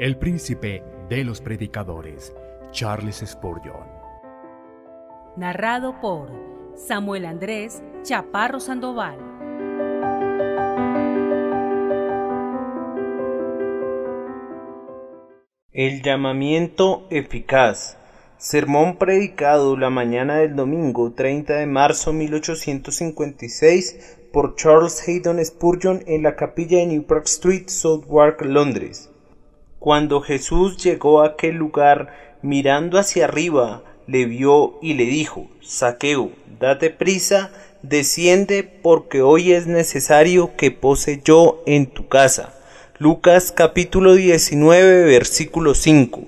el príncipe de los predicadores, Charles Spurgeon. Narrado por Samuel Andrés Chaparro Sandoval. El llamamiento eficaz. Sermón predicado la mañana del domingo 30 de marzo 1856 por Charles Haddon Spurgeon en la capilla de New Park Street, Southwark, Londres. Cuando Jesús llegó a aquel lugar, mirando hacia arriba, le vio y le dijo: Zaqueo, date prisa, desciende, porque hoy es necesario que pose yo en tu casa. Lucas capítulo 19, versículo 5.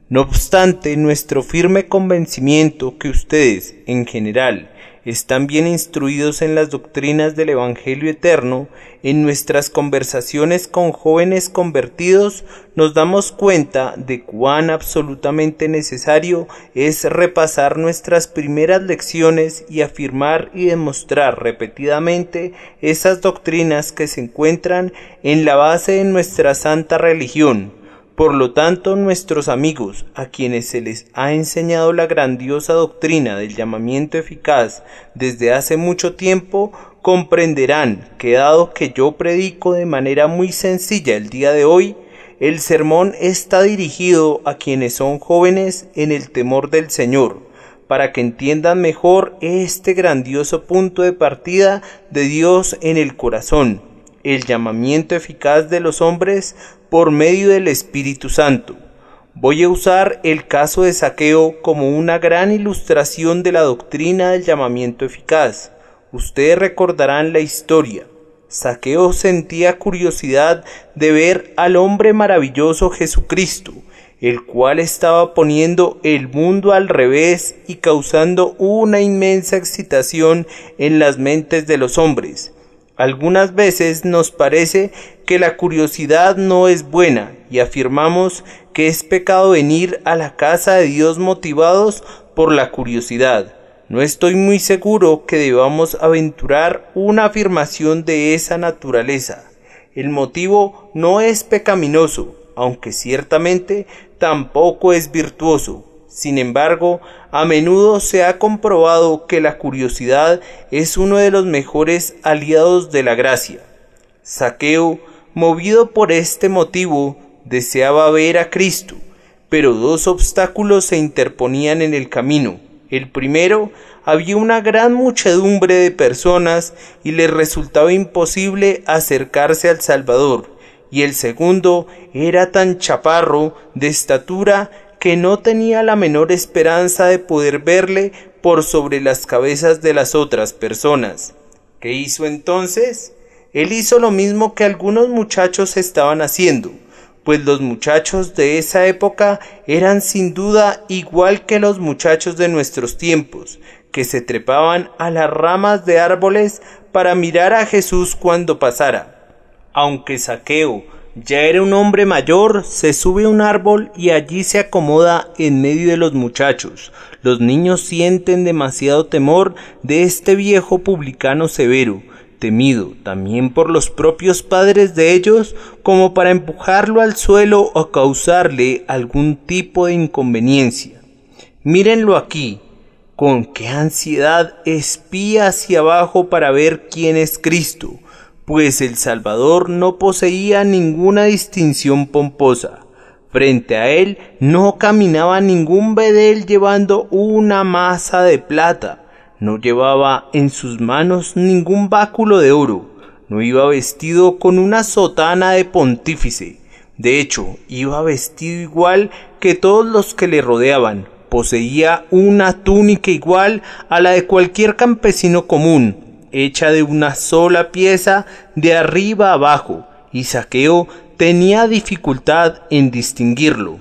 No obstante, nuestro firme convencimiento que ustedes, en general, están bien instruidos en las doctrinas del Evangelio eterno, en nuestras conversaciones con jóvenes convertidos nos damos cuenta de cuán absolutamente necesario es repasar nuestras primeras lecciones y afirmar y demostrar repetidamente esas doctrinas que se encuentran en la base de nuestra santa religión. Por lo tanto, nuestros amigos, a quienes se les ha enseñado la grandiosa doctrina del llamamiento eficaz desde hace mucho tiempo, comprenderán que dado que yo predico de manera muy sencilla el día de hoy, el sermón está dirigido a quienes son jóvenes en el temor del Señor, para que entiendan mejor este grandioso punto de partida de Dios en el corazón, el llamamiento eficaz de los hombres por medio del Espíritu Santo. Voy a usar el caso de Zaqueo como una gran ilustración de la doctrina del llamamiento eficaz. Ustedes recordarán la historia. Zaqueo sentía curiosidad de ver al hombre maravilloso Jesucristo, el cual estaba poniendo el mundo al revés y causando una inmensa excitación en las mentes de los hombres. Algunas veces nos parece que la curiosidad no es buena y afirmamos que es pecado venir a la casa de Dios motivados por la curiosidad. No estoy muy seguro que debamos aventurar una afirmación de esa naturaleza. El motivo no es pecaminoso, aunque ciertamente tampoco es virtuoso. Sin embargo, a menudo se ha comprobado que la curiosidad es uno de los mejores aliados de la gracia. Zaqueo, movido por este motivo, deseaba ver a Cristo, pero dos obstáculos se interponían en el camino. El primero, había una gran muchedumbre de personas y le resultaba imposible acercarse al Salvador, y el segundo, era tan chaparro, de estatura, que no tenía la menor esperanza de poder verle por sobre las cabezas de las otras personas. ¿Qué hizo entonces? Él hizo lo mismo que algunos muchachos estaban haciendo, pues los muchachos de esa época eran sin duda igual que los muchachos de nuestros tiempos, que se trepaban a las ramas de árboles para mirar a Jesús cuando pasara. Aunque Zaqueo ya era un hombre mayor, se sube a un árbol y allí se acomoda en medio de los muchachos. Los niños sienten demasiado temor de este viejo publicano severo, temido también por los propios padres de ellos, como para empujarlo al suelo o causarle algún tipo de inconveniencia. Mírenlo aquí, con qué ansiedad espía hacia abajo para ver quién es Cristo, pues el Salvador no poseía ninguna distinción pomposa. Frente a él no caminaba ningún bedel llevando una masa de plata, no llevaba en sus manos ningún báculo de oro, no iba vestido con una sotana de pontífice. De hecho, iba vestido igual que todos los que le rodeaban. Poseía una túnica igual a la de cualquier campesino común, hecha de una sola pieza de arriba a abajo, y Zaqueo tenía dificultad en distinguirlo.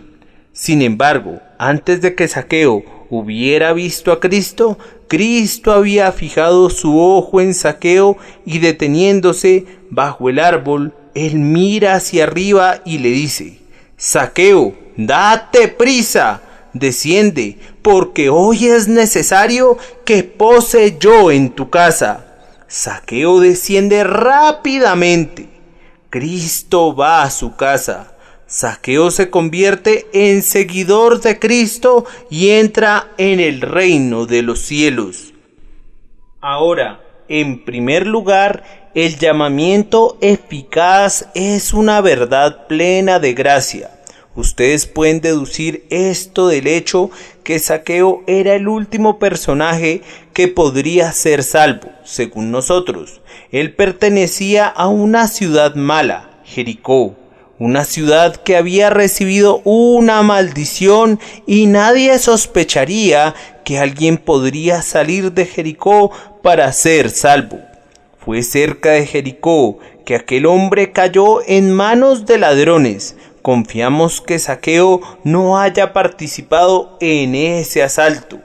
Sin embargo, antes de que Zaqueo hubiera visto a Cristo, Cristo había fijado su ojo en Zaqueo y deteniéndose bajo el árbol, él mira hacia arriba y le dice: Zaqueo, date prisa, desciende, porque hoy es necesario que pose yo en tu casa. Zaqueo desciende rápidamente. Cristo va a su casa. Zaqueo se convierte en seguidor de Cristo y entra en el reino de los cielos. Ahora, en primer lugar, el llamamiento eficaz es una verdad plena de gracia. Ustedes pueden deducir esto del hecho que Zaqueo era el último personaje que podría ser salvo, según nosotros. Él pertenecía a una ciudad mala, Jericó, una ciudad que había recibido una maldición y nadie sospecharía que alguien podría salir de Jericó para ser salvo. Fue cerca de Jericó que aquel hombre cayó en manos de ladrones. Confiamos que Zaqueo no haya participado en ese asalto,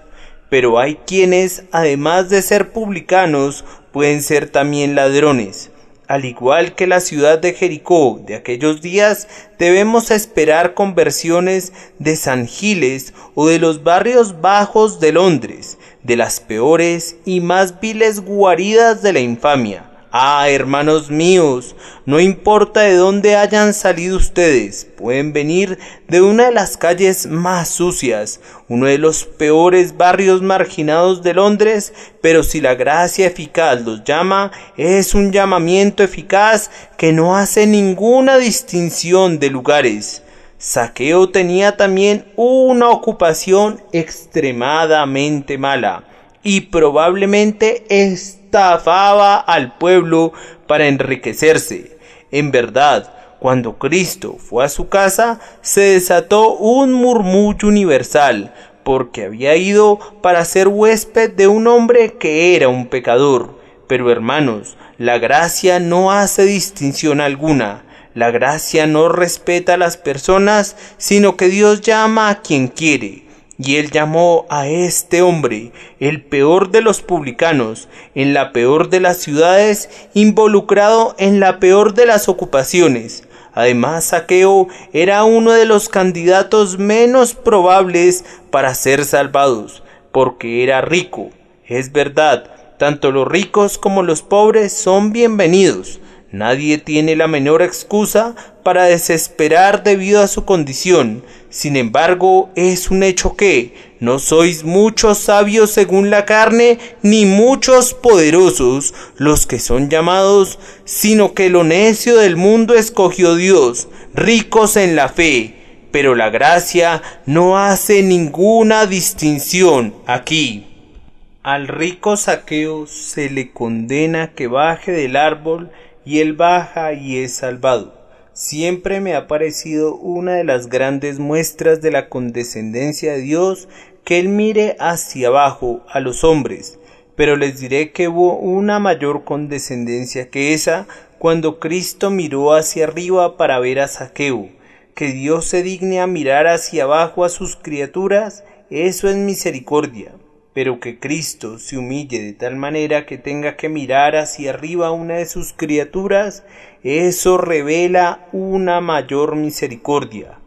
pero hay quienes, además de ser publicanos, pueden ser también ladrones. Al igual que la ciudad de Jericó de aquellos días, debemos esperar conversiones de San Giles o de los barrios bajos de Londres, de las peores y más viles guaridas de la infamia. Ah, hermanos míos, no importa de dónde hayan salido ustedes, pueden venir de una de las calles más sucias, uno de los peores barrios marginados de Londres, pero si la gracia eficaz los llama, es un llamamiento eficaz que no hace ninguna distinción de lugares. Zaqueo tenía también una ocupación extremadamente mala y probablemente estafaba al pueblo para enriquecerse. En verdad, cuando Cristo fue a su casa, se desató un murmullo universal, porque había ido para ser huésped de un hombre que era un pecador. Pero hermanos, la gracia no hace distinción alguna. La gracia no respeta a las personas, sino que Dios llama a quien quiere. Y él llamó a este hombre, el peor de los publicanos, en la peor de las ciudades, involucrado en la peor de las ocupaciones. Además, Zaqueo era uno de los candidatos menos probables para ser salvados, porque era rico. Es verdad, tanto los ricos como los pobres son bienvenidos. Nadie tiene la menor excusa para desesperar debido a su condición. Sin embargo, es un hecho que no sois muchos sabios según la carne, ni muchos poderosos los que son llamados, sino que lo necio del mundo escogió Dios, ricos en la fe. Pero la gracia no hace ninguna distinción aquí. Al rico Zaqueo se le condena que baje del árbol, y él baja y es salvado. Siempre me ha parecido una de las grandes muestras de la condescendencia de Dios que él mire hacia abajo a los hombres, pero les diré que hubo una mayor condescendencia que esa cuando Cristo miró hacia arriba para ver a Zaqueo. Que Dios se digne a mirar hacia abajo a sus criaturas, eso es misericordia. Pero que Cristo se humille de tal manera que tenga que mirar hacia arriba a una de sus criaturas, eso revela una mayor misericordia.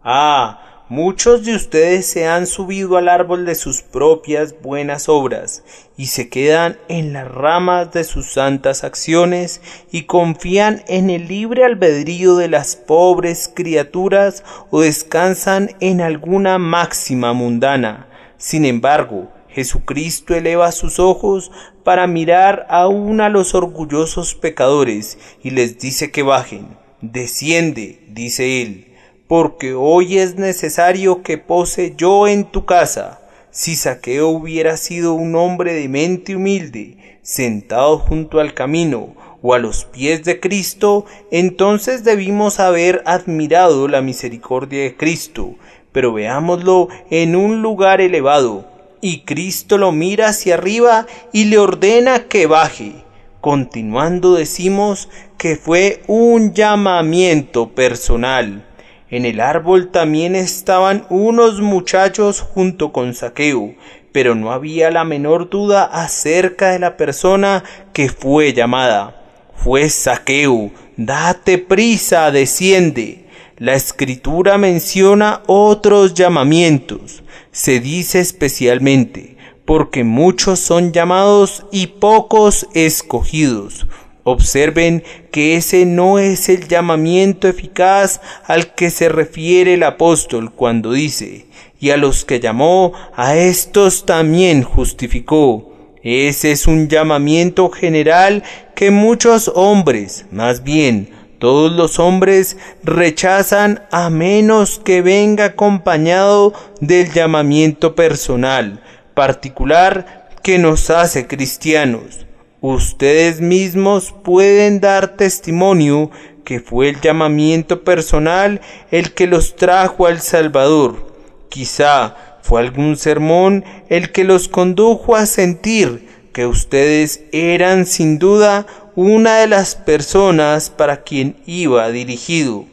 Ah, muchos de ustedes se han subido al árbol de sus propias buenas obras y se quedan en las ramas de sus santas acciones y confían en el libre albedrío de las pobres criaturas o descansan en alguna máxima mundana. Sin embargo, Jesucristo eleva sus ojos para mirar aún a los orgullosos pecadores y les dice que bajen. Desciende, dice él, porque hoy es necesario que pose yo en tu casa. Si Zaqueo hubiera sido un hombre de mente humilde, sentado junto al camino o a los pies de Cristo, entonces debimos haber admirado la misericordia de Cristo, pero veámoslo en un lugar elevado. Y Cristo lo mira hacia arriba y le ordena que baje. Continuando decimos que fue un llamamiento personal. En el árbol también estaban unos muchachos junto con Zaqueo, pero no había la menor duda acerca de la persona que fue llamada. Fue Zaqueo. Date prisa, desciende. La Escritura menciona otros llamamientos. Se dice especialmente, porque muchos son llamados y pocos escogidos. Observen que ese no es el llamamiento eficaz al que se refiere el apóstol cuando dice: y a los que llamó, a estos también justificó. Ese es un llamamiento general que muchos hombres, más bien todos los hombres, rechazan a menos que venga acompañado del llamamiento personal, particular, que nos hace cristianos. Ustedes mismos pueden dar testimonio que fue el llamamiento personal el que los trajo al Salvador. Quizá fue algún sermón el que los condujo a sentir que ustedes eran sin duda una de las personas para quien iba dirigido.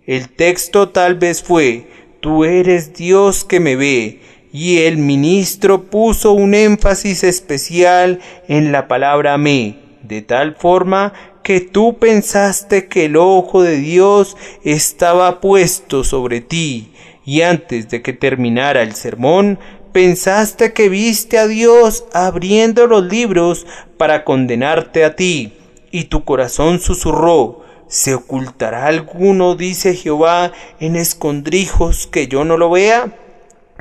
El texto tal vez fue: tú eres Dios que me ve, y el ministro puso un énfasis especial en la palabra me, de tal forma que tú pensaste que el ojo de Dios estaba puesto sobre ti, y antes de que terminara el sermón, pensaste que viste a Dios abriendo los libros para condenarte a ti, y tu corazón susurró: ¿se ocultará alguno, dice Jehová, en escondrijos que yo no lo vea?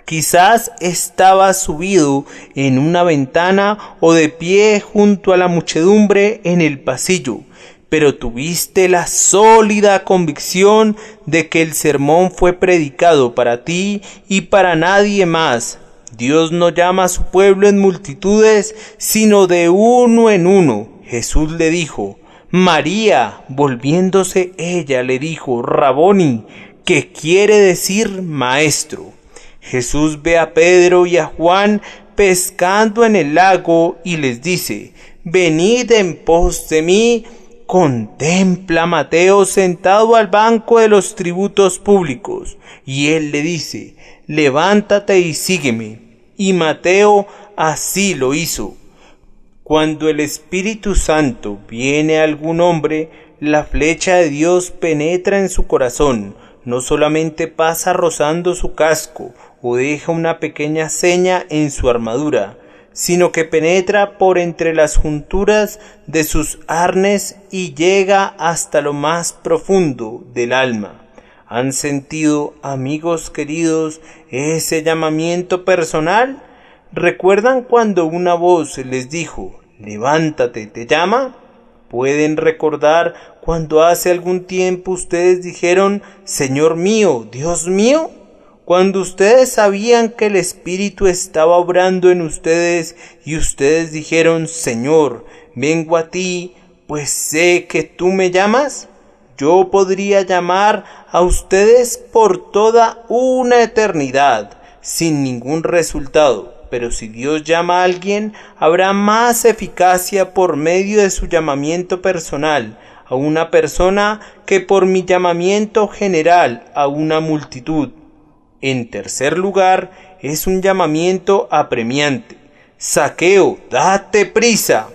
Quizás estabas subido en una ventana o de pie junto a la muchedumbre en el pasillo, pero tuviste la sólida convicción de que el sermón fue predicado para ti y para nadie más. Dios no llama a su pueblo en multitudes, sino de uno en uno. Jesús le dijo: María. Volviéndose ella le dijo: Raboni, que quiere decir maestro. Jesús ve a Pedro y a Juan pescando en el lago y les dice: venid en pos de mí. Contempla a Mateo sentado al banco de los tributos públicos, y él le dice: levántate y sígueme. Y Mateo así lo hizo. Cuando el Espíritu Santo viene a algún hombre, la flecha de Dios penetra en su corazón. No solamente pasa rozando su casco o deja una pequeña seña en su armadura, sino que penetra por entre las junturas de sus arnes y llega hasta lo más profundo del alma. ¿Han sentido, amigos queridos, ese llamamiento personal? ¿Recuerdan cuando una voz les dijo: levántate, te llama? ¿Pueden recordar cuando hace algún tiempo ustedes dijeron: Señor mío, Dios mío? Cuando ustedes sabían que el Espíritu estaba obrando en ustedes y ustedes dijeron: Señor, vengo a ti, pues sé que tú me llamas. Yo podría llamar a ustedes por toda una eternidad, sin ningún resultado. Pero si Dios llama a alguien, habrá más eficacia por medio de su llamamiento personal a una persona que por mi llamamiento general a una multitud. En tercer lugar, es un llamamiento apremiante. Zaqueo, date prisa.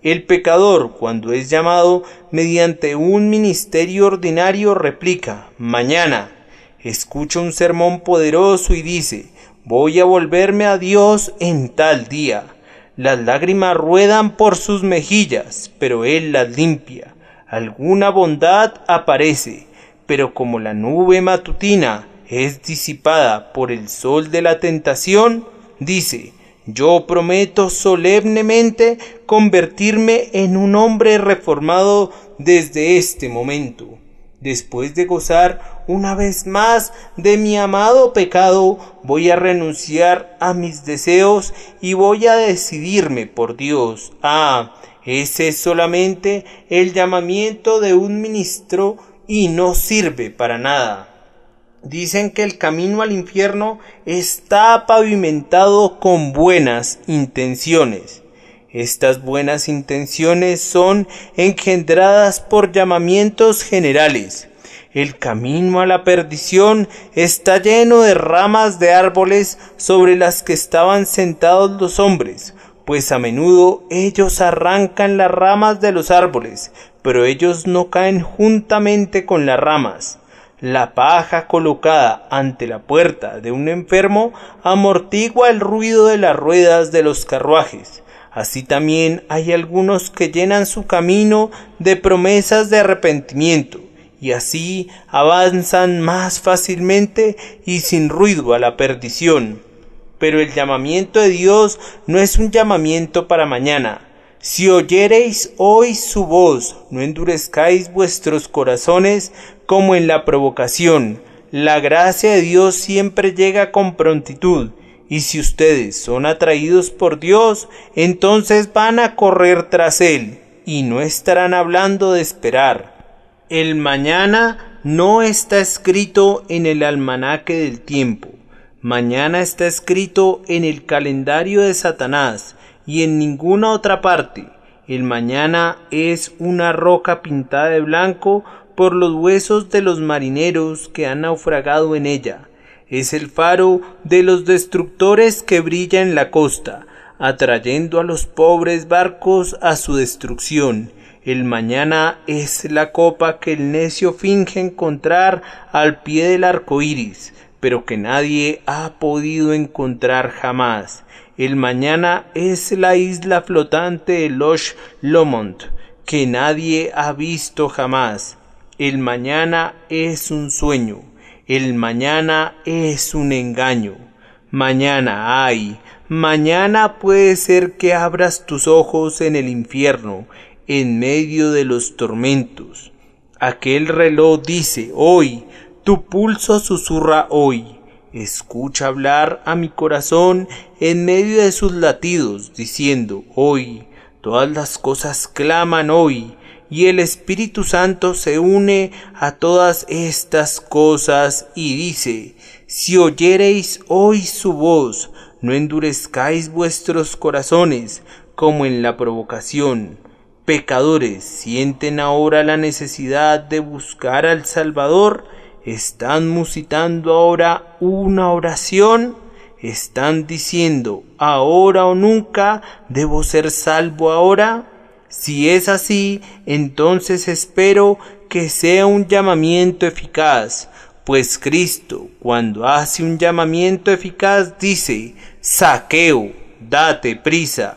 El pecador, cuando es llamado mediante un ministerio ordinario, replica: mañana. Escucha un sermón poderoso y dice: voy a volverme a Dios en tal día. Las lágrimas ruedan por sus mejillas, pero Él las limpia. Alguna bondad aparece, pero como la nube matutina es disipada por el sol de la tentación, dice: yo prometo solemnemente convertirme en un hombre reformado desde este momento. Después de gozar una vez más de mi amado pecado, voy a renunciar a mis deseos y voy a decidirme por Dios. Ese es solamente el llamamiento de un ministro y no sirve para nada. Dicen que el camino al infierno está pavimentado con buenas intenciones. Estas buenas intenciones son engendradas por llamamientos generales. El camino a la perdición está lleno de ramas de árboles sobre las que estaban sentados los hombres, pues a menudo ellos arrancan las ramas de los árboles, pero ellos no caen juntamente con las ramas. La paja colocada ante la puerta de un enfermo amortigua el ruido de las ruedas de los carruajes. Así también hay algunos que llenan su camino de promesas de arrepentimiento, y así avanzan más fácilmente y sin ruido a la perdición. Pero el llamamiento de Dios no es un llamamiento para mañana. Si oyereis hoy su voz, no endurezcáis vuestros corazones como en la provocación. La gracia de Dios siempre llega con prontitud. Y si ustedes son atraídos por Dios, entonces van a correr tras Él, y no estarán hablando de esperar. El mañana no está escrito en el almanaque del tiempo. Mañana está escrito en el calendario de Satanás, y en ninguna otra parte. El mañana es una roca pintada de blanco por los huesos de los marineros que han naufragado en ella. Es el faro de los destructores que brilla en la costa, atrayendo a los pobres barcos a su destrucción. El mañana es la copa que el necio finge encontrar al pie del arco iris, pero que nadie ha podido encontrar jamás. El mañana es la isla flotante de Loch Lomond, que nadie ha visto jamás. El mañana es un sueño. El mañana es un engaño. Mañana hay. Mañana puede ser que abras tus ojos en el infierno, en medio de los tormentos. Aquel reloj dice hoy, tu pulso susurra hoy. Escucha hablar a mi corazón en medio de sus latidos, diciendo hoy. Todas las cosas claman hoy. Y el Espíritu Santo se une a todas estas cosas y dice, si oyereis hoy su voz, no endurezcáis vuestros corazones como en la provocación. Pecadores, ¿sienten ahora la necesidad de buscar al Salvador? ¿Están musitando ahora una oración? ¿Están diciendo, ahora o nunca, debo ser salvo ahora? Si es así, entonces espero que sea un llamamiento eficaz, pues Cristo, cuando hace un llamamiento eficaz, dice, Zaqueo, date prisa.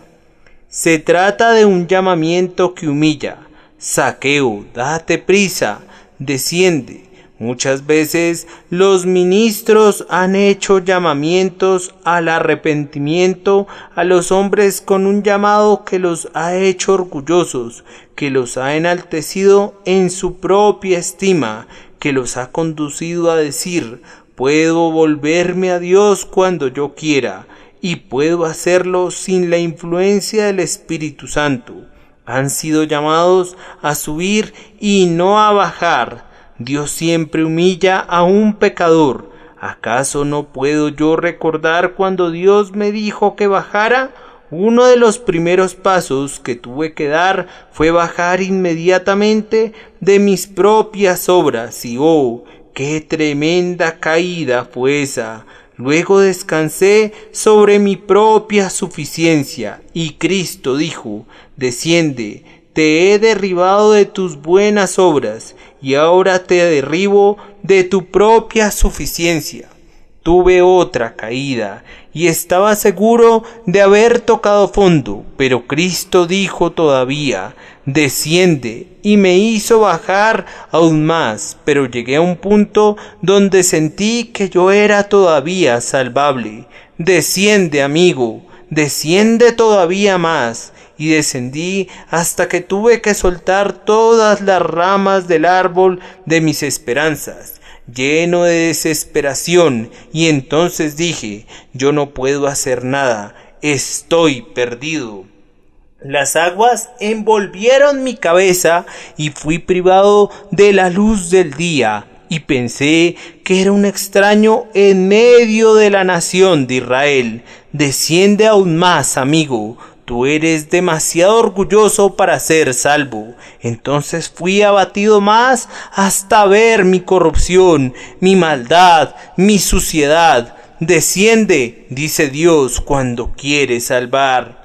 Se trata de un llamamiento que humilla. Zaqueo, date prisa, desciende. Muchas veces los ministros han hecho llamamientos al arrepentimiento a los hombres con un llamado que los ha hecho orgullosos, que los ha enaltecido en su propia estima, que los ha conducido a decir, puedo volverme a Dios cuando yo quiera, y puedo hacerlo sin la influencia del Espíritu Santo. Han sido llamados a subir y no a bajar. Dios siempre humilla a un pecador. ¿Acaso no puedo yo recordar cuando Dios me dijo que bajara? Uno de los primeros pasos que tuve que dar fue bajar inmediatamente de mis propias obras y ¡oh, qué tremenda caída fue esa! Luego descansé sobre mi propia suficiencia y Cristo dijo, desciende, te he derribado de tus buenas obras y ahora te derribo de tu propia suficiencia. Tuve otra caída y estaba seguro de haber tocado fondo, pero Cristo dijo todavía, desciende, y me hizo bajar aún más, pero llegué a un punto donde sentí que yo era todavía salvable. Desciende, amigo, desciende todavía más. Y descendí hasta que tuve que soltar todas las ramas del árbol de mis esperanzas, lleno de desesperación, y entonces dije, yo no puedo hacer nada, estoy perdido. Las aguas envolvieron mi cabeza y fui privado de la luz del día, y pensé que era un extraño en medio de la nación de Israel. Desciende aún más, amigo. Tú eres demasiado orgulloso para ser salvo. Entonces fui abatido más hasta ver mi corrupción, mi maldad, mi suciedad. Desciende, dice Dios, cuando quiere salvar.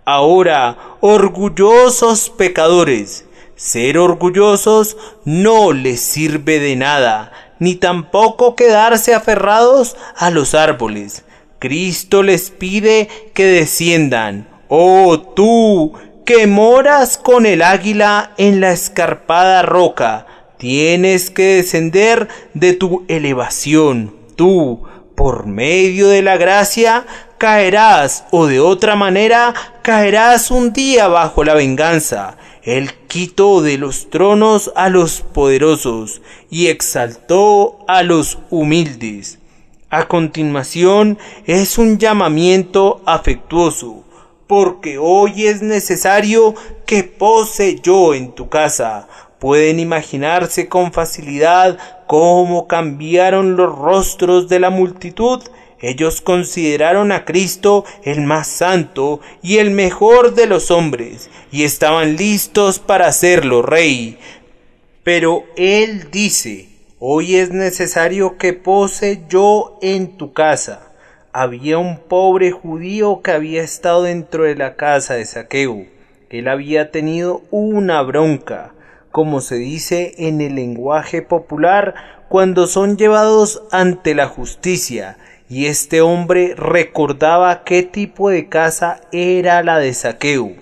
Ahora, orgullosos pecadores, ser orgullosos no les sirve de nada, ni tampoco quedarse aferrados a los árboles. Cristo les pide que desciendan. Oh tú, que moras con el águila en la escarpada roca, tienes que descender de tu elevación. Tú, por medio de la gracia, caerás, o de otra manera, caerás un día bajo la venganza. Él quitó de los tronos a los poderosos y exaltó a los humildes. A continuación es un llamamiento afectuoso, porque hoy es necesario que pose yo en tu casa. Pueden imaginarse con facilidad cómo cambiaron los rostros de la multitud. Ellos consideraron a Cristo el más santo y el mejor de los hombres, y estaban listos para hacerlo rey. Pero él dice: hoy es necesario que pose yo en tu casa. Había un pobre judío que había estado dentro de la casa de Zaqueo. Él había tenido una bronca, como se dice en el lenguaje popular, cuando son llevados ante la justicia, y este hombre recordaba qué tipo de casa era la de Zaqueo.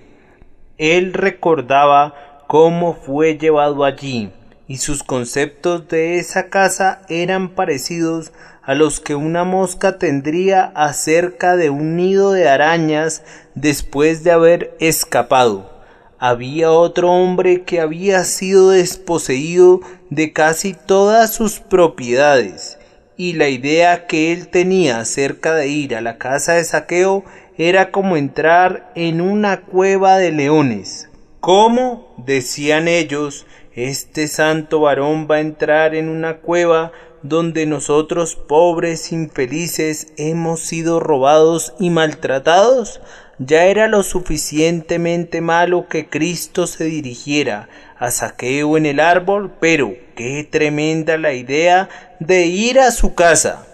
Él recordaba cómo fue llevado allí, y sus conceptos de esa casa eran parecidos a los que una mosca tendría acerca de un nido de arañas después de haber escapado. Había otro hombre que había sido desposeído de casi todas sus propiedades, y la idea que él tenía acerca de ir a la casa de Zaqueo era como entrar en una cueva de leones. ¿Cómo?, decían ellos, este santo varón va a entrar en una cueva donde nosotros, pobres infelices, hemos sido robados y maltratados. Ya era lo suficientemente malo que Cristo se dirigiera a Zaqueo en el árbol, pero qué tremenda la idea de ir a su casa.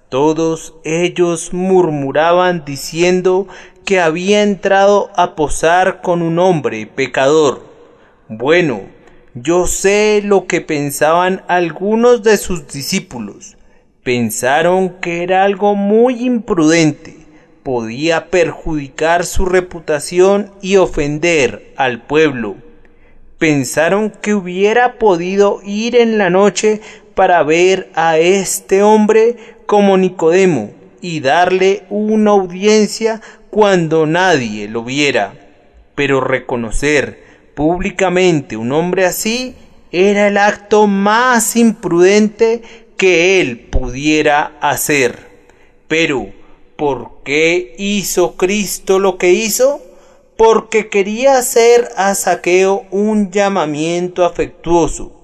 Todos ellos murmuraban diciendo que había entrado a posar con un hombre pecador. Bueno, yo sé lo que pensaban algunos de sus discípulos. Pensaron que era algo muy imprudente. Podía perjudicar su reputación y ofender al pueblo. Pensaron que hubiera podido ir en la noche para ver a este hombre como Nicodemo y darle una audiencia cuando nadie lo viera. Pero reconocer públicamente un hombre así era el acto más imprudente que él pudiera hacer. Pero ¿por qué hizo Cristo lo que hizo? Porque quería hacer a Zaqueo un llamamiento afectuoso.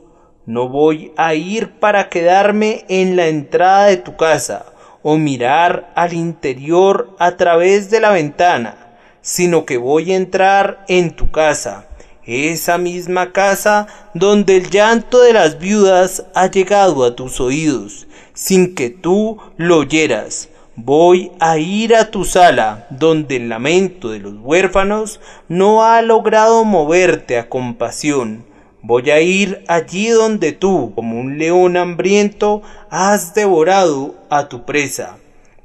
No voy a ir para quedarme en la entrada de tu casa o mirar al interior a través de la ventana, sino que voy a entrar en tu casa, esa misma casa donde el llanto de las viudas ha llegado a tus oídos, sin que tú lo oyeras. Voy a ir a tu sala, donde el lamento de los huérfanos no ha logrado moverte a compasión. Voy a ir allí donde tú, como un león hambriento, has devorado a tu presa.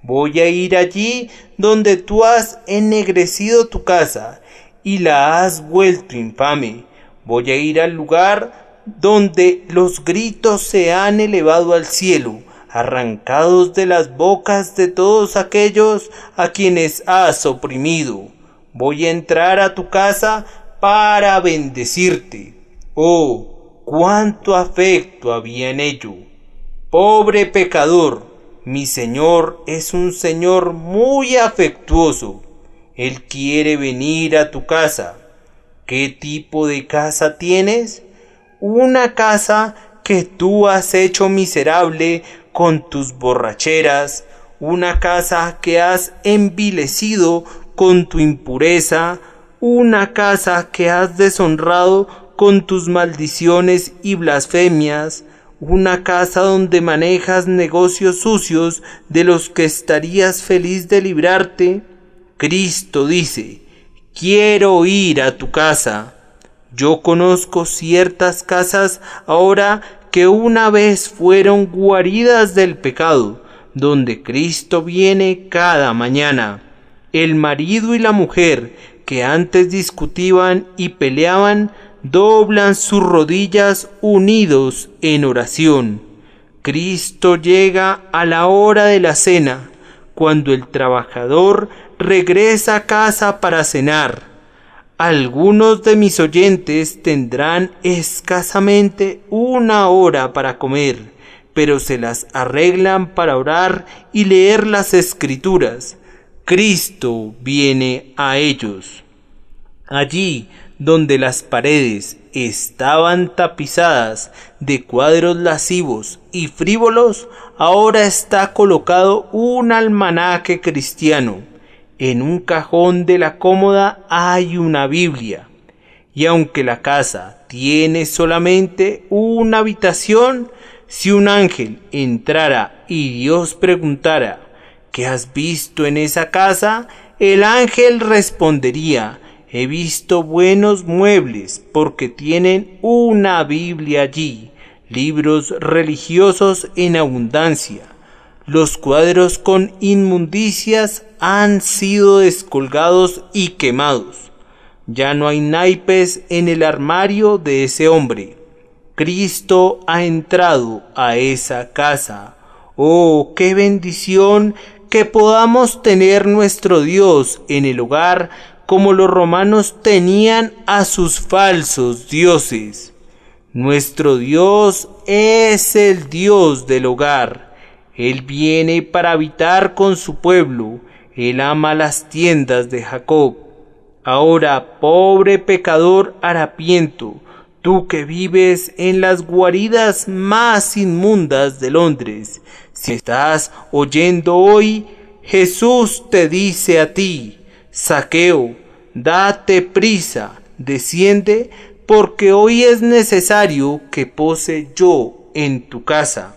Voy a ir allí donde tú has ennegrecido tu casa y la has vuelto infame. Voy a ir al lugar donde los gritos se han elevado al cielo, arrancados de las bocas de todos aquellos a quienes has oprimido. Voy a entrar a tu casa para bendecirte. Oh, cuánto afecto había en ello. Pobre pecador, mi Señor es un Señor muy afectuoso. Él quiere venir a tu casa. ¿Qué tipo de casa tienes? Una casa que tú has hecho miserable con tus borracheras, una casa que has envilecido con tu impureza, una casa que has deshonrado con tus maldiciones y blasfemias, una casa donde manejas negocios sucios de los que estarías feliz de librarte. Cristo dice: quiero ir a tu casa. Yo conozco ciertas casas ahora que una vez fueron guaridas del pecado, donde Cristo viene cada mañana. el marido y la mujer que antes discutían y peleaban, doblan sus rodillas unidos en oración. Cristo llega a la hora de la cena, cuando el trabajador regresa a casa para cenar. Algunos de mis oyentes tendrán escasamente 1 hora para comer, pero se las arreglan para orar y leer las Escrituras. Cristo viene a ellos. Allí donde las paredes estaban tapizadas de cuadros lascivos y frívolos, ahora está colocado un almanaque cristiano. En un cajón de la cómoda hay una Biblia. Y aunque la casa tiene solamente una habitación, si un ángel entrara y Dios preguntara: ¿qué has visto en esa casa?, el ángel respondería: he visto buenos muebles, porque tienen una Biblia allí, libros religiosos en abundancia. Los cuadros con inmundicias han sido descolgados y quemados. Ya no hay naipes en el armario de ese hombre. Cristo ha entrado a esa casa. ¡Oh, qué bendición que podamos tener nuestro Dios en el hogar, como los romanos tenían a sus falsos dioses! Nuestro Dios es el Dios del hogar. Él viene para habitar con su pueblo. Él ama las tiendas de Jacob. Ahora, pobre pecador harapiento, tú que vives en las guaridas más inmundas de Londres, si estás oyendo hoy, Jesús te dice a ti: Zaqueo, date prisa, desciende, porque hoy es necesario que pose yo en tu casa.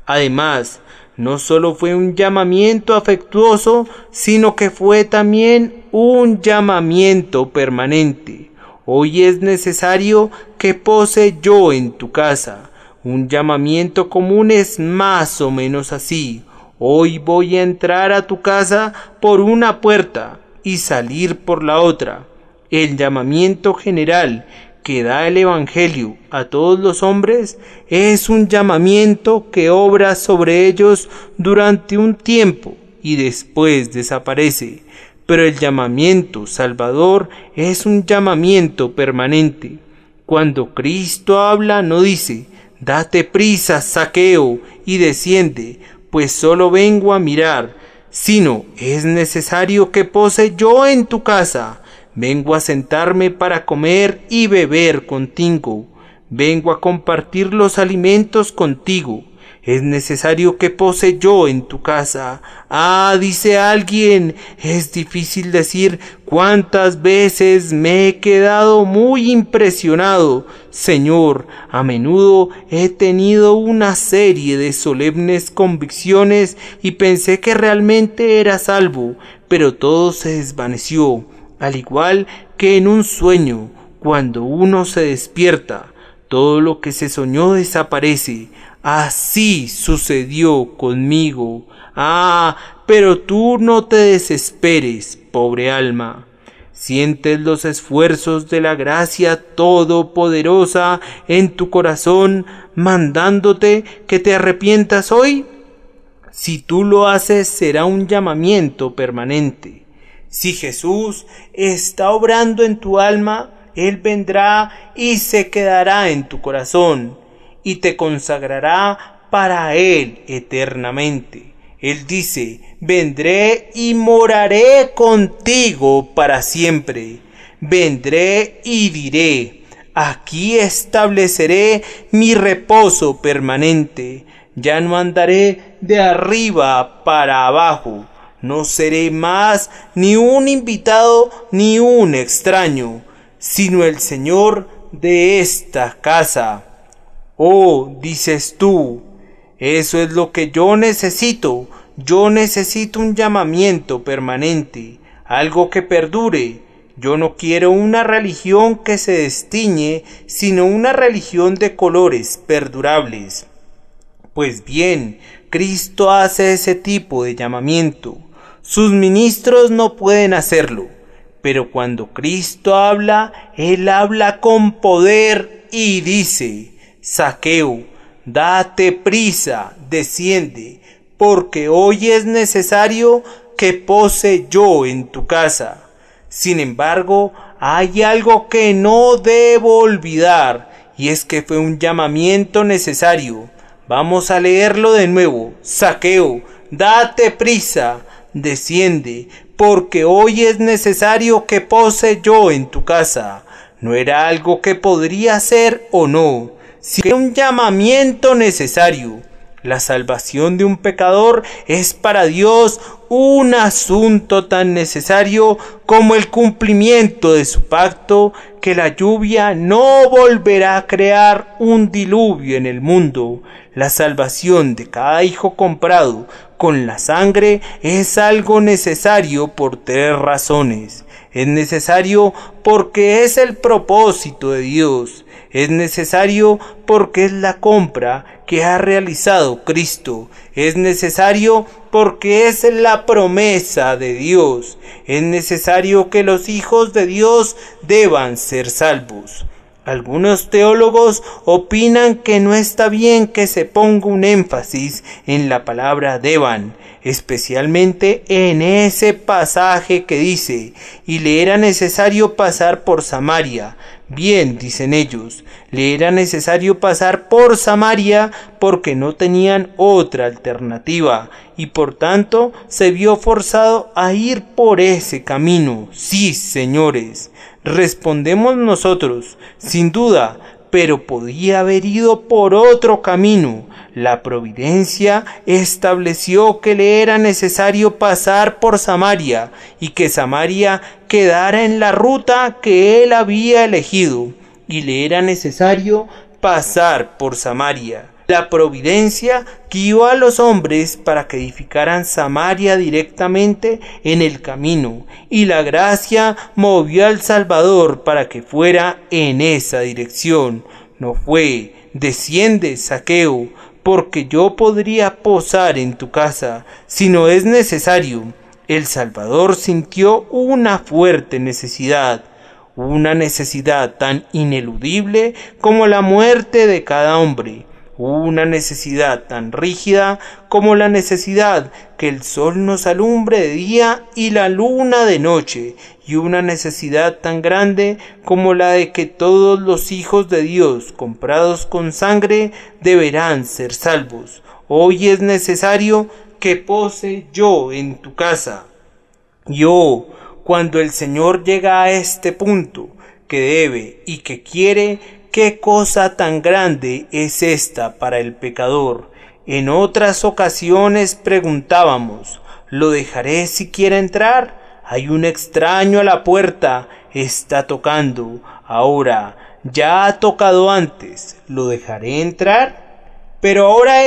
Además, no solo fue un llamamiento afectuoso, sino que fue también un llamamiento permanente. Hoy es necesario que pose yo en tu casa. Un llamamiento común es más o menos así: hoy voy a entrar a tu casa por una puerta y salir por la otra. El llamamiento general que da el Evangelio a todos los hombres es un llamamiento que obra sobre ellos durante un tiempo y después desaparece, pero el llamamiento salvador es un llamamiento permanente. Cuando Cristo habla, no dice: date prisa, Zaqueo, y desciende, pues solo vengo a mirar, sino: es necesario que pose yo en tu casa. Vengo a sentarme para comer y beber contigo. Vengo a compartir los alimentos contigo. Es necesario que pose yo en tu casa. Ah, dice alguien, es difícil decir cuántas veces me he quedado muy impresionado. Señor, a menudo he tenido una serie de solemnes convicciones y pensé que realmente era salvo, pero todo se desvaneció. Al igual que en un sueño, cuando uno se despierta, todo lo que se soñó desaparece. Así sucedió conmigo. Ah, pero tú no te desesperes, pobre alma. ¿Sientes los esfuerzos de la gracia todopoderosa en tu corazón, mandándote que te arrepientas hoy? Si tú lo haces, será un llamamiento permanente. Si Jesús está obrando en tu alma, Él vendrá y se quedará en tu corazón y te consagrará para Él eternamente. Él dice: vendré y moraré contigo para siempre. Vendré y diré: aquí estableceré mi reposo permanente. Ya no andaré de arriba para abajo. No seré más ni un invitado ni un extraño, sino el Señor de esta casa. Oh, dices tú, eso es lo que yo necesito. Yo necesito un llamamiento permanente, algo que perdure. Yo no quiero una religión que se destiñe, sino una religión de colores perdurables. Pues bien, Cristo hace ese tipo de llamamiento. sus ministros no pueden hacerlo. Pero cuando Cristo habla, Él habla con poder y dice: Zaqueo, date prisa, desciende, porque hoy es necesario que pose yo en tu casa. Sin embargo, hay algo que no debo olvidar, y es que fue un llamamiento necesario. Vamos a leerlo de nuevo. Zaqueo, date prisa, desciende, porque hoy es necesario que pose yo en tu casa. No era algo que podría hacer o no, sino un llamamiento necesario. La salvación de un pecador es para Dios un asunto tan necesario como el cumplimiento de su pacto, que la lluvia no volverá a crear un diluvio en el mundo. La salvación de cada hijo comprado con la sangre es algo necesario por 3 razones. Es necesario porque es el propósito de Dios. Es necesario porque es la compra que ha realizado Cristo. Es necesario porque es la promesa de Dios. Es necesario que los hijos de Dios deban ser salvos. Algunos teólogos opinan que no está bien que se ponga un énfasis en la palabra deban, especialmente en ese pasaje que dice: y le era necesario pasar por Samaria. Bien, dicen ellos, le era necesario pasar por Samaria porque no tenían otra alternativa, y por tanto se vio forzado a ir por ese camino. Sí, señores, respondemos nosotros, sin duda, pero podía haber ido por otro camino. La providencia estableció que le era necesario pasar por Samaria y que Samaria quedara en la ruta que él había elegido, y le era necesario pasar por Samaria. La providencia guió a los hombres para que edificaran Samaria directamente en el camino, y la gracia movió al Salvador para que fuera en esa dirección. No fue: desciende, Zaqueo, porque yo podría posar en tu casa, sino es necesario. El Salvador sintió una fuerte necesidad, una necesidad tan ineludible como la muerte de cada hombre, una necesidad tan rígida como la necesidad que el sol nos alumbre de día y la luna de noche, y una necesidad tan grande como la de que todos los hijos de Dios comprados con sangre deberán ser salvos. Hoy es necesario que pose yo en tu casa. Cuando el Señor llega a este punto, que debe y que quiere, ¿qué cosa tan grande es esta para el pecador? En otras ocasiones preguntábamos: ¿lo dejaré siquiera entrar? Hay un extraño a la puerta, está tocando. Ahora, ya ha tocado antes, ¿lo dejaré entrar? Pero ahora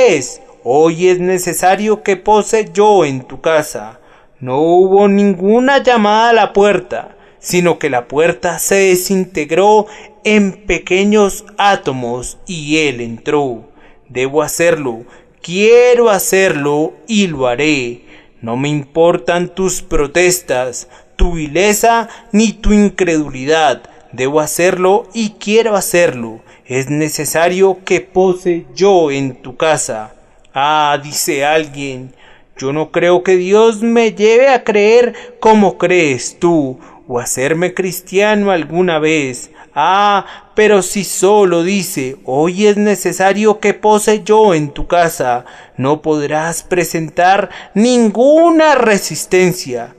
hoy es necesario que pose yo en tu casa. No hubo ninguna llamada a la puerta, sino que la puerta se desintegró en pequeños átomos y él entró. Debo hacerlo, quiero hacerlo y lo haré. No me importan tus protestas, tu vileza ni tu incredulidad. Debo hacerlo y quiero hacerlo. Es necesario que pose yo en tu casa. Ah, dice alguien, yo no creo que Dios me lleve a creer como crees tú, o a hacerme cristiano alguna vez. Ah, pero si solo dice: hoy es necesario que pose yo en tu casa, no podrás presentar ninguna resistencia.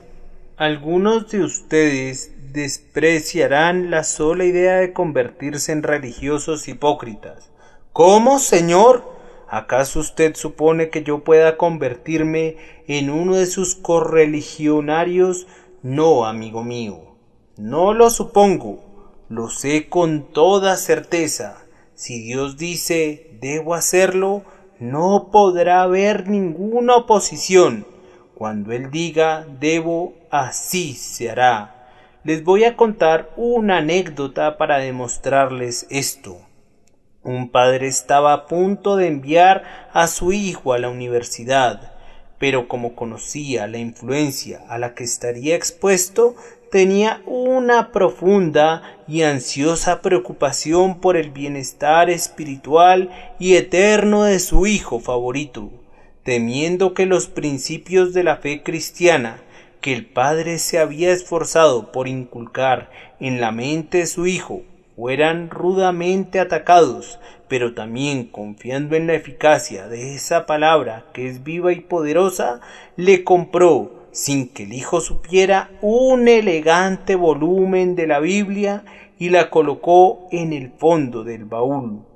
Algunos de ustedes despreciarán la sola idea de convertirse en religiosos hipócritas. ¿Cómo, Señor? ¿Acaso usted supone que yo pueda convertirme en uno de sus correligionarios? No, amigo mío, no lo supongo. Lo sé con toda certeza. Si Dios dice debo hacerlo, no podrá haber ninguna oposición. Cuando Él diga debo, así se hará. Les voy a contar una anécdota para demostrarles esto. Un padre estaba a punto de enviar a su hijo a la universidad. pero como conocía la influencia a la que estaría expuesto, tenía una profunda y ansiosa preocupación por el bienestar espiritual y eterno de su hijo favorito, temiendo que los principios de la fe cristiana que el padre se había esforzado por inculcar en la mente de su hijo fueran rudamente atacados, pero también confiando en la eficacia de esa palabra que es viva y poderosa, le compró, sin que el hijo supiera, un elegante volumen de la Biblia y la colocó en el fondo del baúl.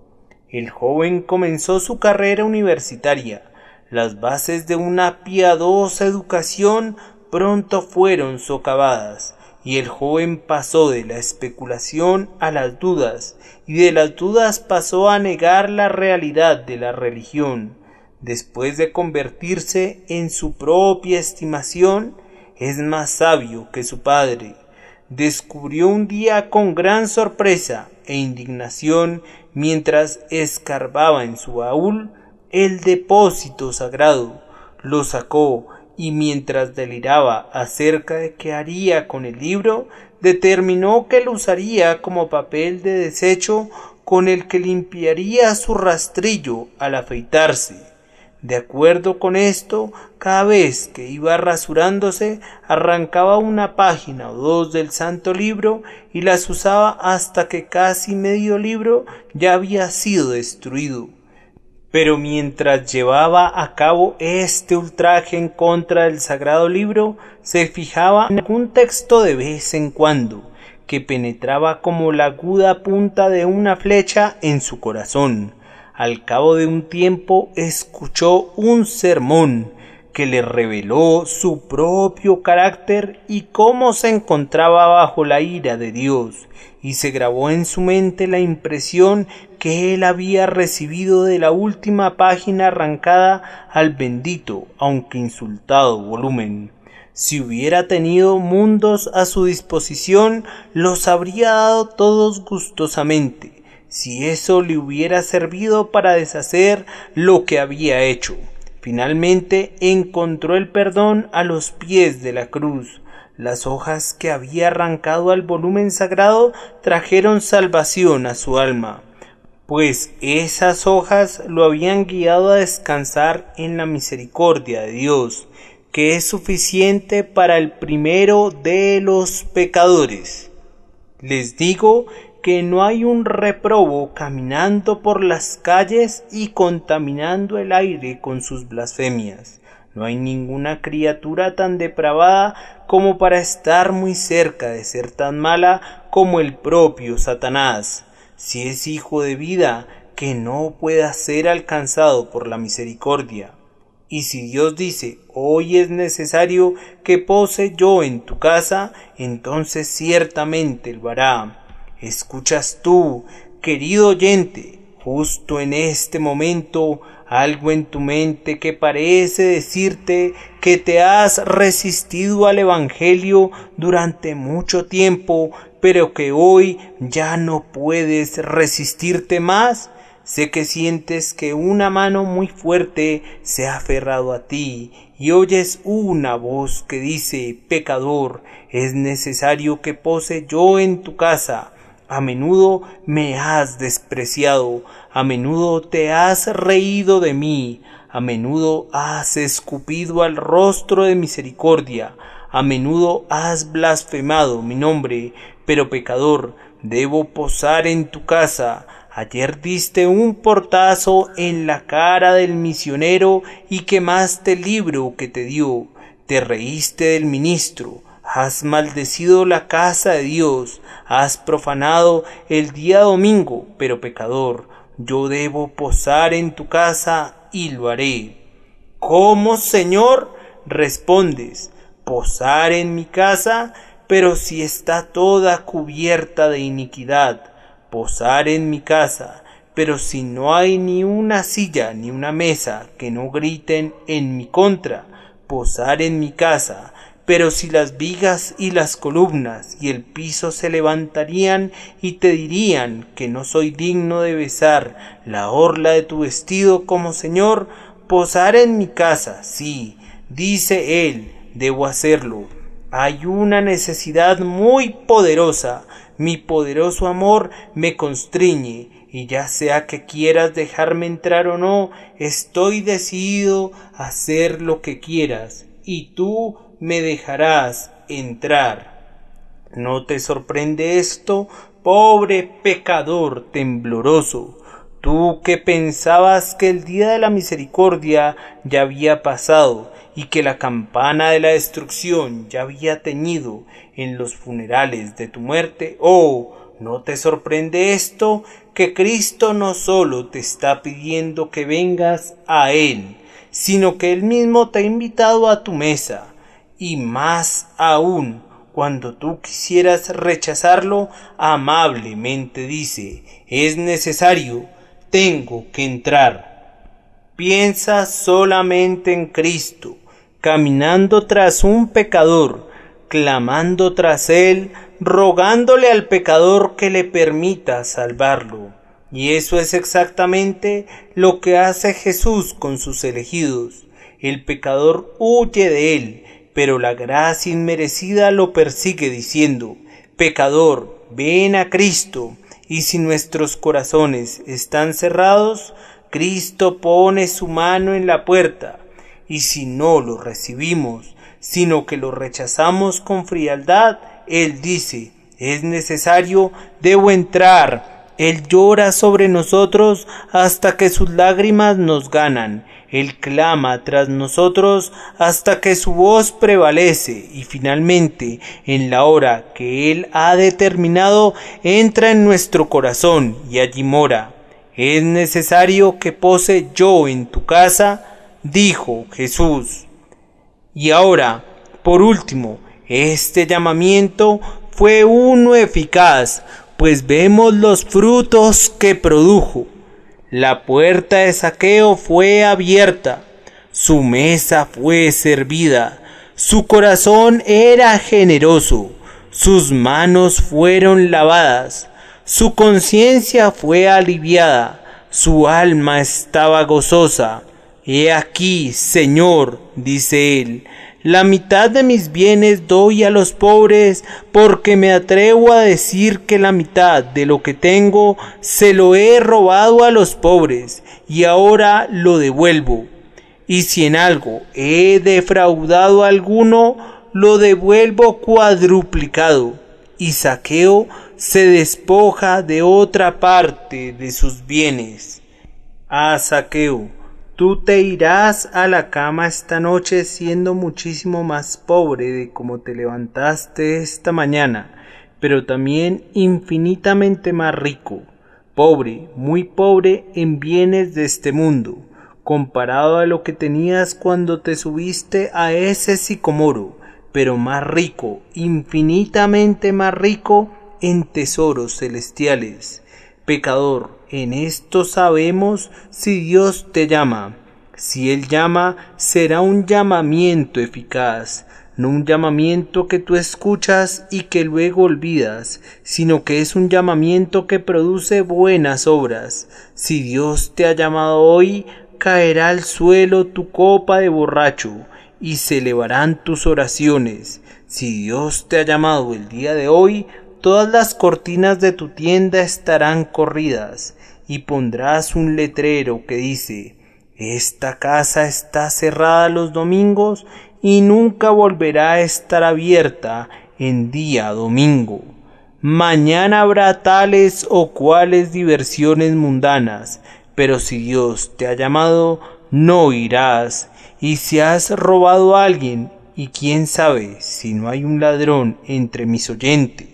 El joven comenzó su carrera universitaria. Las bases de una piadosa educación pronto fueron socavadas, y el joven pasó de la especulación a las dudas, y de las dudas pasó a negar la realidad de la religión. Después de convertirse en su propia estimación, es más sabio que su padre. Descubrió un día con gran sorpresa e indignación, mientras escarbaba en su baúl, el depósito sagrado. Lo sacó, y mientras deliraba acerca de qué haría con el libro, determinó que lo usaría como papel de desecho con el que limpiaría su rastrillo al afeitarse. De acuerdo con esto, cada vez que iba rasurándose, arrancaba una página o dos del santo libro y las usaba hasta que casi medio libro ya había sido destruido. Pero mientras llevaba a cabo este ultraje en contra del sagrado libro, se fijaba en algún texto de vez en cuando, que penetraba como la aguda punta de una flecha en su corazón. Al cabo de un tiempo escuchó un sermón que le reveló su propio carácter y cómo se encontraba bajo la ira de Dios, y se grabó en su mente la impresión que él había recibido de la última página arrancada al bendito, aunque insultado volumen. Si hubiera tenido mundos a su disposición, los habría dado todos gustosamente, si eso le hubiera servido para deshacer lo que había hecho. Finalmente encontró el perdón a los pies de la cruz. Las hojas que había arrancado al volumen sagrado trajeron salvación a su alma, pues esas hojas lo habían guiado a descansar en la misericordia de Dios, que es suficiente para el primero de los pecadores. Les digo que no hay un réprobo caminando por las calles y contaminando el aire con sus blasfemias. No hay ninguna criatura tan depravada como para estar muy cerca de ser tan mala como el propio Satanás. Si es hijo de vida, que no pueda ser alcanzado por la misericordia. Y si Dios dice, hoy es necesario que pose yo en tu casa, entonces ciertamente lo hará. ¿Escuchas tú, querido oyente, justo en este momento, algo en tu mente que parece decirte que te has resistido al Evangelio durante mucho tiempo, pero que hoy ya no puedes resistirte más? Sé que sientes que una mano muy fuerte se ha aferrado a ti y oyes una voz que dice, pecador, es necesario que pose yo en tu casa. A menudo me has despreciado, a menudo te has reído de mí, a menudo has escupido al rostro de misericordia, a menudo has blasfemado mi nombre, pero pecador, debo posar en tu casa. Ayer diste un portazo en la cara del misionero y quemaste el libro que te dio, te reíste del ministro. Has maldecido la casa de Dios, has profanado el día domingo, pero pecador, yo debo posar en tu casa y lo haré. ¿Cómo, Señor? Respondes, posar en mi casa, pero si está toda cubierta de iniquidad. Posar en mi casa, pero si no hay ni una silla ni una mesa que no griten en mi contra. Posar en mi casa, pero si las vigas y las columnas y el piso se levantarían y te dirían que no soy digno de besar la orla de tu vestido como Señor, posar en mi casa, sí, Dice él, debo hacerlo. Hay una necesidad muy poderosa. Mi poderoso amor me constriñe, y ya sea que quieras dejarme entrar o no, estoy decidido a hacer lo que quieras, y tú me dejarás entrar. ¿No te sorprende esto, pobre pecador tembloroso? Tú que pensabas que el día de la misericordia ya había pasado y que la campana de la destrucción ya había tañido en los funerales de tu muerte. Oh, ¿no te sorprende esto? Que Cristo no solo te está pidiendo que vengas a Él, sino que Él mismo te ha invitado a tu mesa. Y más aún, cuando tú quisieras rechazarlo, amablemente dice, es necesario, tengo que entrar. Piensa solamente en Cristo, caminando tras un pecador, clamando tras él, rogándole al pecador que le permita salvarlo. Y eso es exactamente lo que hace Jesús con sus elegidos. El pecador huye de él, pero la gracia inmerecida lo persigue diciendo, pecador, ven a Cristo. Y si nuestros corazones están cerrados, Cristo pone su mano en la puerta. Y si no lo recibimos, sino que lo rechazamos con frialdad, Él dice, es necesario, debo entrar. Él llora sobre nosotros hasta que sus lágrimas nos ganan. Él clama tras nosotros hasta que su voz prevalece y finalmente, en la hora que Él ha determinado, entra en nuestro corazón y allí mora. Es necesario que pose yo en tu casa, dijo Jesús. Y ahora, por último, este llamamiento fue uno eficaz, pues vemos los frutos que produjo. La puerta de Zaqueo fue abierta, su mesa fue servida, su corazón era generoso, sus manos fueron lavadas, su conciencia fue aliviada, su alma estaba gozosa. He aquí, Señor, dice él, la mitad de mis bienes doy a los pobres, porque me atrevo a decir que la mitad de lo que tengo se lo he robado a los pobres, y ahora lo devuelvo. Y si en algo he defraudado a alguno, lo devuelvo cuadruplicado. Y Zaqueo se despoja de otra parte de sus bienes. Ah, Zaqueo, tú te irás a la cama esta noche siendo muchísimo más pobre de como te levantaste esta mañana, pero también infinitamente más rico, pobre, muy pobre en bienes de este mundo, comparado a lo que tenías cuando te subiste a ese sicomoro, pero más rico, infinitamente más rico en tesoros celestiales. Pecador, en esto sabemos si Dios te llama. Si Él llama, será un llamamiento eficaz, no un llamamiento que tú escuchas y que luego olvidas, sino que es un llamamiento que produce buenas obras. Si Dios te ha llamado hoy, caerá al suelo tu copa de borracho y se elevarán tus oraciones. Si Dios te ha llamado el día de hoy, todas las cortinas de tu tienda estarán corridas y pondrás un letrero que dice, esta casa está cerrada los domingos y nunca volverá a estar abierta en día domingo. Mañana habrá tales o cuales diversiones mundanas, pero si Dios te ha llamado, no irás. Y si has robado a alguien, y quién sabe si no hay un ladrón entre mis oyentes,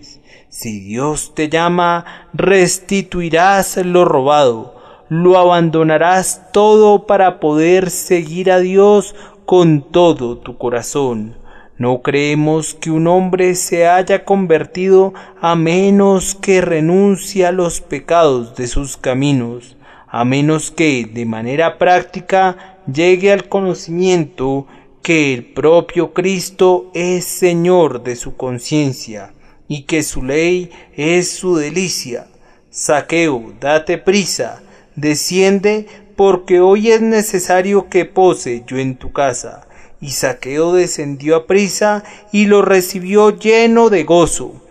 si Dios te llama, restituirás lo robado, lo abandonarás todo para poder seguir a Dios con todo tu corazón. No creemos que un hombre se haya convertido a menos que renuncie a los pecados de sus caminos, a menos que de manera práctica llegue al conocimiento que el propio Cristo es Señor de su conciencia y que su ley es su delicia. Zaqueo, date prisa, desciende, porque hoy es necesario que pose yo en tu casa. Y Zaqueo descendió aprisa y lo recibió lleno de gozo.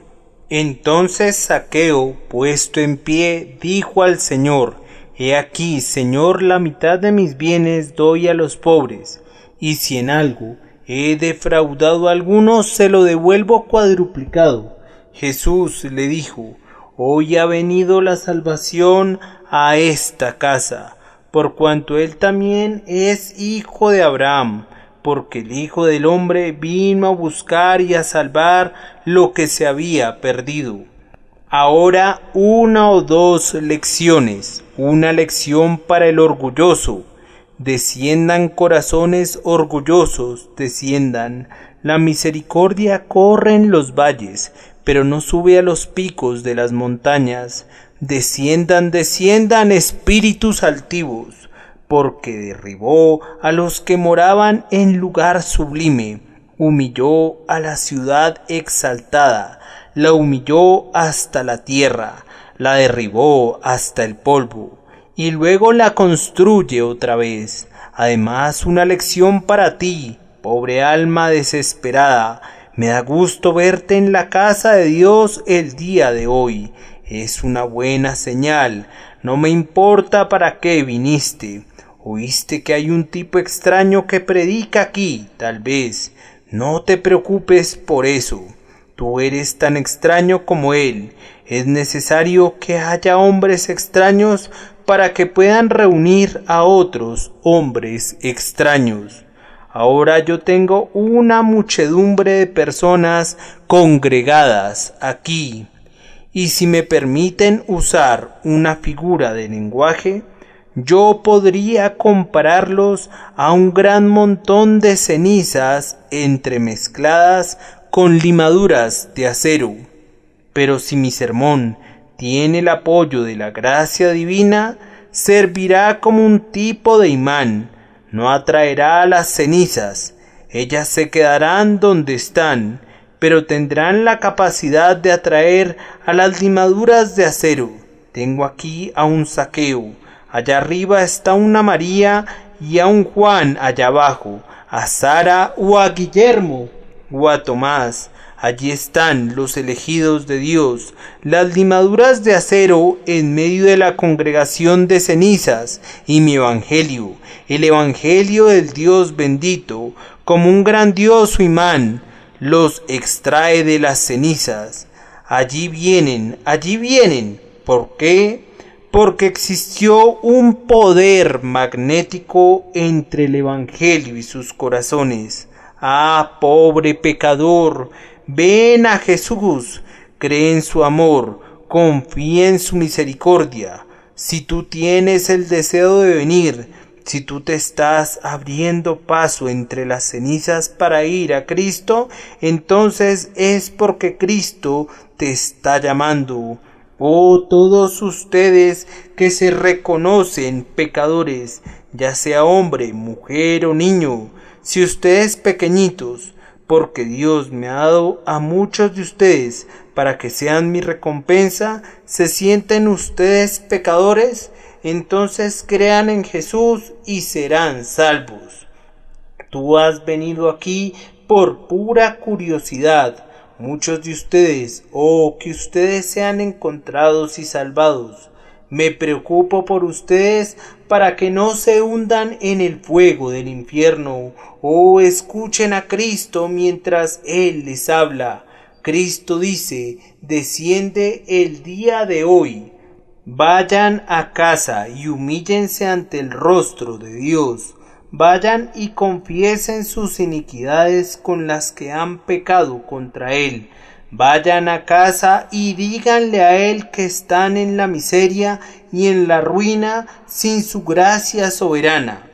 Entonces Zaqueo, puesto en pie, dijo al Señor: He aquí, Señor, la mitad de mis bienes doy a los pobres, y si en algo he defraudado a alguno, se lo devuelvo cuadruplicado. Jesús le dijo: Hoy ha venido la salvación a esta casa, por cuanto él también es hijo de Abraham, porque el Hijo del Hombre vino a buscar y a salvar lo que se había perdido. Ahora una o dos lecciones. Una lección para el orgulloso. Desciendan corazones orgullosos, desciendan. La misericordia corre en los valles, pero no sube a los picos de las montañas. Desciendan, desciendan espíritus altivos, porque derribó a los que moraban en lugar sublime, humilló a la ciudad exaltada, la humilló hasta la tierra, la derribó hasta el polvo, y luego la construye otra vez. Además, una lección para ti, pobre alma desesperada. Me da gusto verte en la casa de Dios el día de hoy. Es una buena señal. No me importa para qué viniste. Oíste que hay un tipo extraño que predica aquí, tal vez. No te preocupes por eso. Tú eres tan extraño como él. Es necesario que haya hombres extraños para que puedan reunir a otros hombres extraños. Ahora yo tengo una muchedumbre de personas congregadas aquí. Y si me permiten usar una figura de lenguaje, yo podría compararlos a un gran montón de cenizas entremezcladas con limaduras de acero. Pero si mi sermón tiene el apoyo de la gracia divina, servirá como un tipo de imán, no atraerá a las cenizas, ellas se quedarán donde están, pero tendrán la capacidad de atraer a las limaduras de acero. Tengo aquí a un Zaqueo. Allá arriba está una María y a un Juan allá abajo, a Sara o a Guillermo o a Tomás. Allí están los elegidos de Dios, las limaduras de acero en medio de la congregación de cenizas, y mi evangelio, el evangelio del Dios bendito, como un grandioso imán, los extrae de las cenizas. Allí vienen. ¿Por qué? Porque existió un poder magnético entre el Evangelio y sus corazones. Ah, pobre pecador, ven a Jesús, cree en su amor, confía en su misericordia. Si tú tienes el deseo de venir, si tú te estás abriendo paso entre las cenizas para ir a Cristo, entonces es porque Cristo te está llamando. Oh, todos ustedes que se reconocen pecadores, ya sea hombre, mujer o niño, si ustedes pequeñitos, porque Dios me ha dado a muchos de ustedes para que sean mi recompensa, se sienten ustedes pecadores, entonces crean en Jesús y serán salvos. Tú has venido aquí por pura curiosidad. Muchos de ustedes, que ustedes sean encontrados y salvados. Me preocupo por ustedes para que no se hundan en el fuego del infierno. Escuchen a Cristo mientras Él les habla. Cristo dice: desciende el día de hoy. Vayan a casa y humíllense ante el rostro de Dios. Vayan y confiesen sus iniquidades con las que han pecado contra Él. Vayan a casa y díganle a Él que están en la miseria y en la ruina sin su gracia soberana.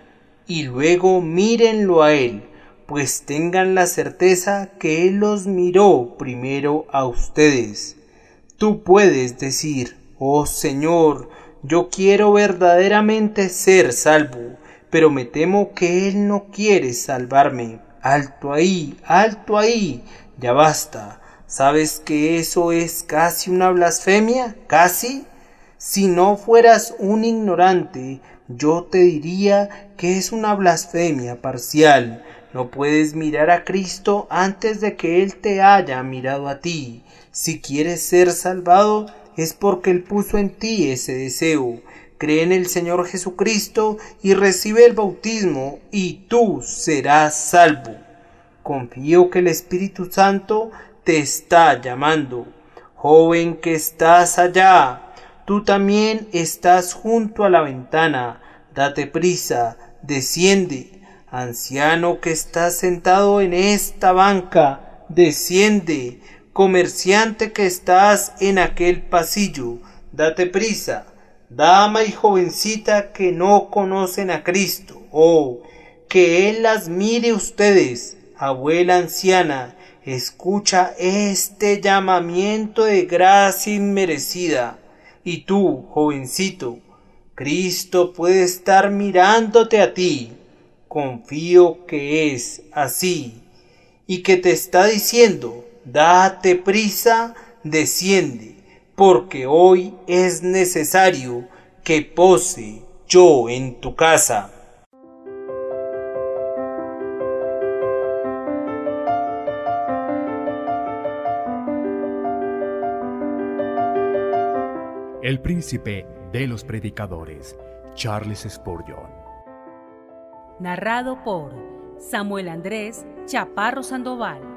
Y luego mírenlo a Él, pues tengan la certeza que Él los miró primero a ustedes. Tú puedes decir: oh Señor, yo quiero verdaderamente ser salvo, pero me temo que Él no quiere salvarme. Alto ahí, ya basta. ¿Sabes que eso es casi una blasfemia? ¿Casi? Si no fueras un ignorante, yo te diría que es una blasfemia parcial. No puedes mirar a Cristo antes de que Él te haya mirado a ti. Si quieres ser salvado, es porque Él puso en ti ese deseo. Cree en el Señor Jesucristo y recibe el bautismo, y tú serás salvo. Confío que el Espíritu Santo te está llamando. Joven que estás allá, tú también estás junto a la ventana. Date prisa, desciende. Anciano que estás sentado en esta banca, desciende. Comerciante que estás en aquel pasillo, date prisa. Dama y jovencita que no conocen a Cristo, que Él las mire ustedes. Abuela anciana, escucha este llamamiento de gracia inmerecida. Y tú, jovencito, Cristo puede estar mirándote a ti. Confío que es así y que te está diciendo, date prisa, desciende, porque hoy es necesario que pose yo en tu casa. El príncipe de los predicadores, Charles Spurgeon. Narrado por Samuel Andrés Chaparro Sandoval.